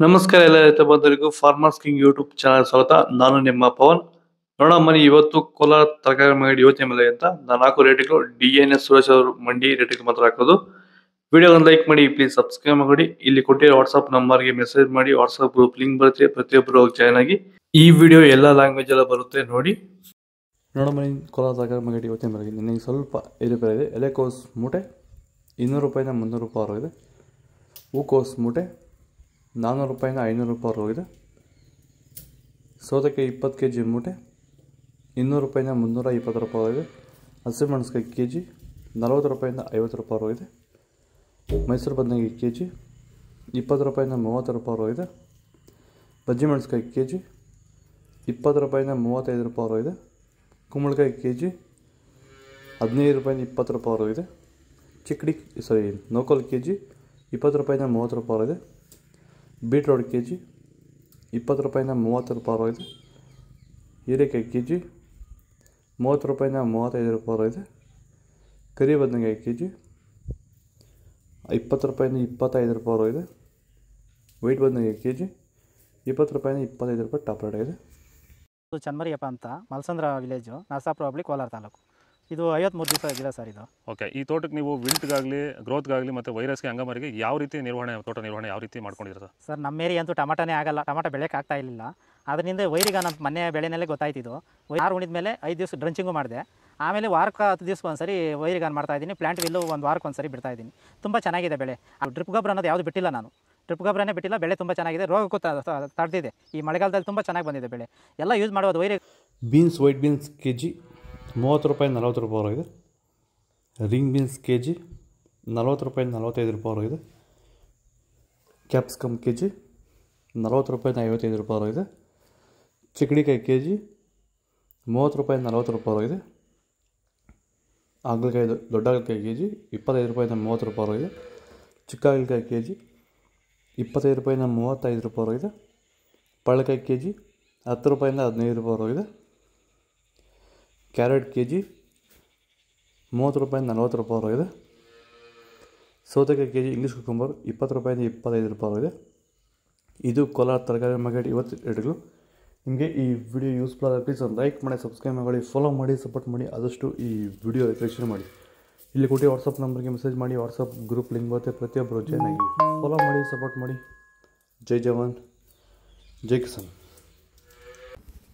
ನಮಸ್ಕಾರ ಎಲ್ಲ ರೈತ ಬಂಧುಗಳಿಗೂ ಫಾರ್ಮರ್ಸ್ ಕಿಂಗ್ ಯೂಟ್ಯೂಬ್ ಚಾನಲ್ ಸ್ವಾಗತ. ನಾನು ನಿಮ್ಮ ಪವನ್. ನೋಡೋಣ ಮನಿ ಇವತ್ತು ಕೋಲಾರ ತರಕಾರಿ ಮಂಡಿ ಯೋಚನೆ ಮೇಲೆ ಅಂತ ನಾನು ಹಾಕೋ ರೇಟ್ಗಳು DNS ಸುರೇಶ್ ಅವರು ಮಂಡಿ ರೇಟ್ಗೆ ಮಾತ್ರ ಹಾಕೋದು. ವಿಡಿಯೋವನ್ನು ಲೈಕ್ ಮಾಡಿ, ಪ್ಲೀಸ್ ಸಬ್ಸ್ಕ್ರೈಬ್ ಮಾಡಿ. ಇಲ್ಲಿ ಕೊಟ್ಟಿರೋ ವಾಟ್ಸ್ಆಪ್ ನಂಬರ್ಗೆ ಮೆಸೇಜ್ ಮಾಡಿ, ವಾಟ್ಸ್ಆಪ್ ಗ್ರೂಪ್ ಲಿಂಕ್ ಬರುತ್ತೆ, ಪ್ರತಿಯೊಬ್ಬರು ಜಾಯ್ನ್ ಆಗಿ. ಈ ವಿಡಿಯೋ ಎಲ್ಲ ಲ್ಯಾಂಗ್ವೇಜ್ ಎಲ್ಲ ಬರುತ್ತೆ ನೋಡಿ. ನೋಡೋಣ ಮನಿ ಕೋಲಾರ ತರಕಾರಿ ಮಂಡಿ ಯೋಚನೆ ಮೇಲೆ ನಿನ್ನೆ ಸ್ವಲ್ಪ ಏರುಪೇರು ಇದೆ. ಎಲೆಕೋಸ್ ಮೂಟೆ 200 ರೂಪಾಯಿಂದ 300 ರೂಪಾಯಿ ಹೊರಗಿದೆ. ಹೂಕೋಸ್ ಮೂಟೆ 400 ರೂಪಾಯಿಂದ 500 ರೂಪಾಯಿ ಹೋಗಿದೆ. ಸೌತೆಕಾಯಿ 20 kg ಮೂಟೆ 200 ರೂಪಾಯಿಂದ 320 ರೂಪಾಯಿ ಹೋಗಿದೆ. ಹಸಿಮೆಣಸಿಕಾಯಿ kg 40 ರೂಪಾಯಿಂದ 50 ರೂಪಾಯಿ ಹೋಗಿದೆ. ಮೈಸೂರು ಬದನೆಕಾಯಿ kg 20 ರೂಪಾಯಿಂದ 30 ರೂಪಾಯಿ ಹೋಗಿದೆ. ಬಜ್ಜಿ ಮೆಣಸಿಕಾಯಿ kg 20 ರೂಪಾಯಿಂದ 35 ರೂಪಾಯಿ ಹೋಗಿದೆ. ಕುಂಬಳಕಾಯಿ kg 15 ರೂಪಾಯಿಂದ 20 ರೂಪಾಯಿ ಹೋಗಿದೆ. ನೋಕೋಲ್ kg 20 ರೂಪಾಯಿಂದ 30 ರೂಪಾಯಿ ಹೋಗಿದೆ. ಬೀಟ್ರೋಟ್ kg 20 ರೂಪಾಯಿಂದ 30 ರೂಪಾಯಿ ಹೋಗಿದೆ. ಹೀರೆಕಾಯಿ kg 30 ರೂಪಾಯಿಂದ 35 ರೂಪಾಯಿ ಹೋಗಿದೆ. ಕರಿ ಬದನೆಕಾಯಿ kg 20 ರೂಪಾಯಿಂದ 25 ರೂಪಾಯಿ ಹೋಗಿದೆ. ವೈಟ್ ಬದನೆಕಾಯಿ kg 20 ರೂಪಾಯಿಂದ 25 ರೂಪಾಯಿ ಟಾಪ್ ರೇಟ್ ಆಗಿದೆ. ಚನ್ಮರಿಯಪ್ಪ ಅಂತ ಮಲ್ಸಂದ್ರ ವಿಲೇಜು, ನರಸಾಪುರ ಹೋಬಳಿ, ಕೋಲಾರ ತಾಲೂಕು. ಇದು 53 ದಿವಸ ಗಿಡ ಸರ್ ಇದು. ಓಕೆ, ಈ ತೋಟಕ್ಕೆ ನೀವು ವಿಲ್ಟ್ಗಾಗಲಿ ಗ್ರೋತ್ಗಾಗಲಿ ಮತ್ತು ವೈರಸ್ಗೆ ಅಂಗಮಾರಿಗೆ ಯಾವ ರೀತಿ ತೋಟ ನಿರ್ವಹಣೆ ಯಾವ ರೀತಿ ಮಾಡ್ಕೊಂಡಿದ್ದೀರಾ ಸರ್? ನಮ್ಮ ಏರಿಯಾ ಅಂತೂ ಟಮಾಟನೇ ಆಗಲ್ಲ, ಟಮಾಟ ಬೆಳೆಯೋಕೆ ಆಗ್ತಾ ಇರಲಿಲ್ಲ. ಅದರಿಂದ ವೈರಿಗ ನಮ್ಮ ಮನೆ ಬೆಳೆನಲ್ಲೇ ಗೊತ್ತಾಯ್ತಿದ್ದು. ಆರು ಉಣಿದ ಮೇಲೆ 5 ದಿವಸ ಡ್ರಂಚಿಂಗು ಮಾಡಿದೆ. ಆಮೇಲೆ ವಾರಕ್ಕೆ 10 ದಿವಸಕ್ಕೆ ಒಂದ್ಸರಿ ವೈರಿಗಾನ್ ಮಾಡ್ತಾಯಿದ್ದೀನಿ. ಪ್ಲಾಂಟ್ ವಿಲ್ಲು 1 ವಾರಕ್ಕೆ ಒಂದ್ಸರಿ ಬಿಡ್ತಾಯಿದ್ದೀನಿ. ತುಂಬ ಚೆನ್ನಾಗಿದೆ ಬೆಳೆ. ಡ್ರಿಪ್ ಗೊಬ್ಬರ ಅನ್ನೋದು ಯಾವುದು ಬಿಟ್ಟಿಲ್ಲ ನಾನು. ಡ್ರಿಪ್ ಗೊಬ್ಬರನೇ ಬಿಟ್ಟಿಲ್ಲ. ಬೆಳೆ ತುಂಬ ಚೆನ್ನಾಗಿದೆ. ರೋಗಕ್ಕೂ ತಡೆದಿದೆ. ಈ ಮಳೆಗಾಲದಲ್ಲಿ ತುಂಬ ಚೆನ್ನಾಗಿ ಬಂದಿದೆ ಬೆಳೆ. ಎಲ್ಲ ಯೂಸ್ ಮಾಡೋದು ವೈರಿ. ಬೀನ್ಸ್ ವೈಟ್ ಬೀನ್ಸ್ kg 30 ರೂಪಾಯಿ 40 ರೂಪಾಯಿ ಹೋಗಿದೆ. ರಿಂಗ್ ಬೀನ್ಸ್ kg 40 ರೂಪಾಯಿ 45 ರೂಪಾಯಿ ಹೋಗಿದೆ. ಕ್ಯಾಪ್ಸಿಕಮ್ kg 40 ರೂಪಾಯಿ 55 ರೂಪಾಯಿ ಹೋಗಿದೆ. ಚಿಕ್ಕಡಿಕಾಯಿ kg 30 ರೂಪಾಯಿ 40 ರೂಪಾಯಿ ಹೋಗಿದೆ. ಹಾಗಲಕಾಯಿ ದೊಡ್ಡ ಹಾಗಲಕಾಯಿ kg 25 ರೂಪಾಯಿಂದ 30 ರೂಪಾಯಿ ಹೋಗಿದೆ. ಚಿಕ್ಕ ಹಾಗಲಕಾಯಿ kg 25 ರೂಪಾಯಿಂದ 35 ರೂಪಾಯಿ ಹೋಗಿದೆ. ಪಳಕಾಯಿ kg 10 ರೂಪಾಯಿಂದ 15 ರೂಪಾಯಿ ಹೋಗಿದೆ. ಕ್ಯಾರೆಟ್ kg 30 ರೂಪಾಯಿಂದ 40 ರೂಪಾಯಿ ಹೋಗಿದೆ. ಸೌತೆಕಾಯಿ kg ಇಂಗ್ಲೀಷ್ ಕುಕುಂಬರ್ 20 ರೂಪಾಯಿಂದ 25 ರೂಪಾಯಿ ಹೋಗಿದೆ. ಇದು ಕೋಲಾರ ತರಕಾರಿ ಮಾರ್ಕೆಟ್ ಇವತ್ತು ರೇಟ್ಗಳು. ನಿಮಗೆ ಈ ವಿಡಿಯೋ ಯೂಸ್ಫುಲ್ ಆದರೆ ಪ್ಲೀಸ್ ಒಂದು ಲೈಕ್ ಮಾಡಿ, ಸಬ್ಸ್ಕ್ರೈಬ್ ಮಾಡಿ, ಫಾಲೋ ಮಾಡಿ, ಸಪೋರ್ಟ್ ಮಾಡಿ. ಆದಷ್ಟು ಈ ವಿಡಿಯೋ ರಿಕ್ವೆಸ್ಟ್ ಮಾಡಿ. ಇಲ್ಲಿ ಕೊಟ್ಟು ವಾಟ್ಸಪ್ ನಂಬರ್ಗೆ ಮೆಸೇಜ್ ಮಾಡಿ, ವಾಟ್ಸಪ್ ಗ್ರೂಪ್ ಲಿಂಕ್ ಬರುತ್ತೆ, ಪ್ರತಿಯೊಬ್ಬರು ಜಾಯ್ನ್ ಆಗಿ. ಫಾಲೋ ಮಾಡಿ, ಸಪೋರ್ಟ್ ಮಾಡಿ. ಜೈ ಜವಾನ್, ಜೈ ಕಿಸಾನ್.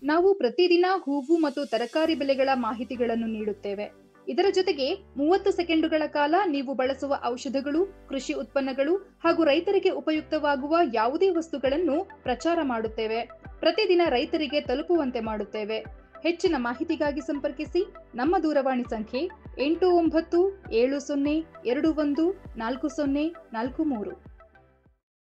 ನಾವು ಪ್ರತಿದಿನ ಹೂವು ಮತ್ತು ತರಕಾರಿ ಬೆಲೆಗಳ ಮಾಹಿತಿಗಳನ್ನು ನೀಡುತ್ತೇವೆ. ಇದರ ಜೊತೆಗೆ 30 ಸೆಕೆಂಡುಗಳ ಕಾಲ ನೀವು ಬಳಸುವ ಔಷಧಗಳು, ಕೃಷಿ ಉತ್ಪನ್ನಗಳು ಹಾಗೂ ರೈತರಿಗೆ ಉಪಯುಕ್ತವಾಗುವ ಯಾವುದೇ ವಸ್ತುಗಳನ್ನು ಪ್ರಚಾರ ಮಾಡುತ್ತೇವೆ. ಪ್ರತಿದಿನ ರೈತರಿಗೆ ತಲುಪುವಂತೆ ಮಾಡುತ್ತೇವೆ. ಹೆಚ್ಚಿನ ಮಾಹಿತಿಗಾಗಿ ಸಂಪರ್ಕಿಸಿ. ನಮ್ಮ ದೂರವಾಣಿ ಸಂಖ್ಯೆ 8970214043.